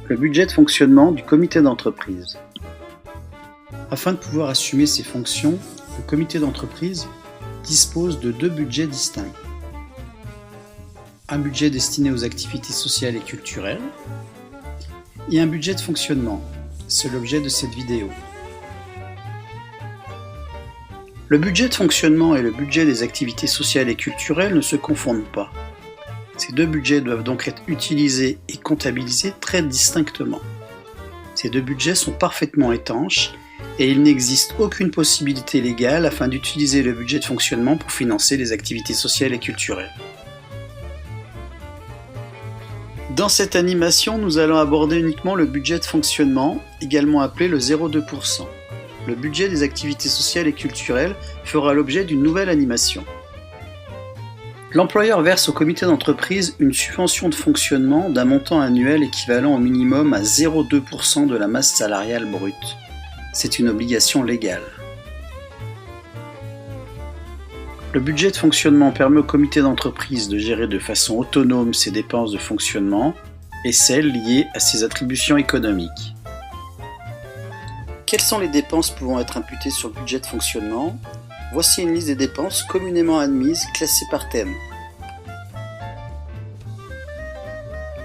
Le budget de fonctionnement du comité d'entreprise. Afin de pouvoir assumer ses fonctions, le comité d'entreprise dispose de deux budgets distincts. Un budget destiné aux activités sociales et culturelles et un budget de fonctionnement. C'est l'objet de cette vidéo. Le budget de fonctionnement et le budget des activités sociales et culturelles ne se confondent pas. Ces deux budgets doivent donc être utilisés et comptabilisés très distinctement. Ces deux budgets sont parfaitement étanches et il n'existe aucune possibilité légale afin d'utiliser le budget de fonctionnement pour financer les activités sociales et culturelles. Dans cette animation, nous allons aborder uniquement le budget de fonctionnement, également appelé le 0,2%. Le budget des activités sociales et culturelles fera l'objet d'une nouvelle animation. L'employeur verse au comité d'entreprise une subvention de fonctionnement d'un montant annuel équivalent au minimum à 0,2% de la masse salariale brute. C'est une obligation légale. Le budget de fonctionnement permet au comité d'entreprise de gérer de façon autonome ses dépenses de fonctionnement et celles liées à ses attributions économiques. Quelles sont les dépenses pouvant être imputées sur le budget de fonctionnement ? Voici une liste des dépenses communément admises, classées par thème.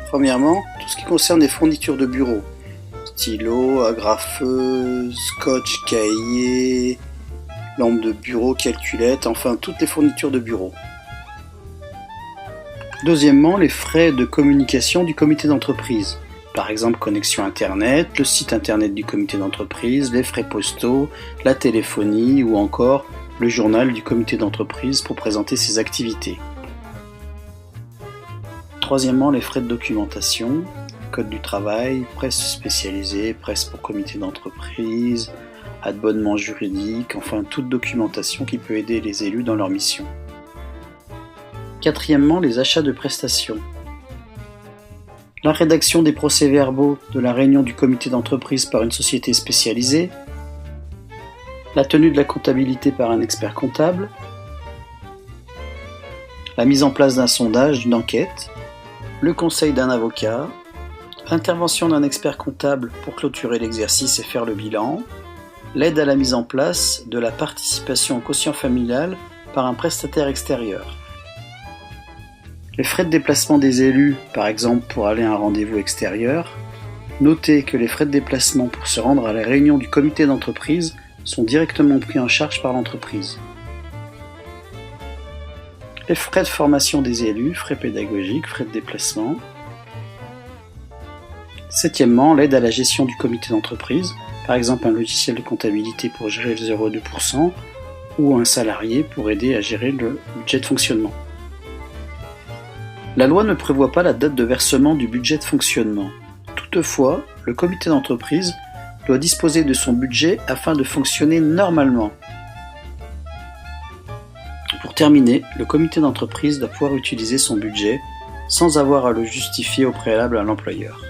Premièrement, tout ce qui concerne les fournitures de bureau. Stylo, agrafeuse, scotch, cahier, lampe de bureau, calculette, enfin toutes les fournitures de bureau. Deuxièmement, les frais de communication du comité d'entreprise. Par exemple, connexion internet, le site internet du comité d'entreprise, les frais postaux, la téléphonie ou encore le journal du comité d'entreprise pour présenter ses activités. Troisièmement, les frais de documentation, code du travail, presse spécialisée, presse pour comité d'entreprise, abonnement juridique, enfin toute documentation qui peut aider les élus dans leur mission. Quatrièmement, les achats de prestations. La rédaction des procès-verbaux de la réunion du comité d'entreprise par une société spécialisée, la tenue de la comptabilité par un expert comptable, la mise en place d'un sondage, d'une enquête, le conseil d'un avocat, l'intervention d'un expert comptable pour clôturer l'exercice et faire le bilan, l'aide à la mise en place de la participation au quotient familial par un prestataire extérieur. Les frais de déplacement des élus, par exemple pour aller à un rendez-vous extérieur. Notez que les frais de déplacement pour se rendre à la réunion du comité d'entreprise sont directement pris en charge par l'entreprise. Les frais de formation des élus, frais pédagogiques, frais de déplacement. Septièmement, l'aide à la gestion du comité d'entreprise, par exemple un logiciel de comptabilité pour gérer le 0,2% ou un salarié pour aider à gérer le budget de fonctionnement. La loi ne prévoit pas la date de versement du budget de fonctionnement. Toutefois, le comité d'entreprise doit disposer de son budget afin de fonctionner normalement. Pour terminer, le comité d'entreprise doit pouvoir utiliser son budget sans avoir à le justifier au préalable à l'employeur.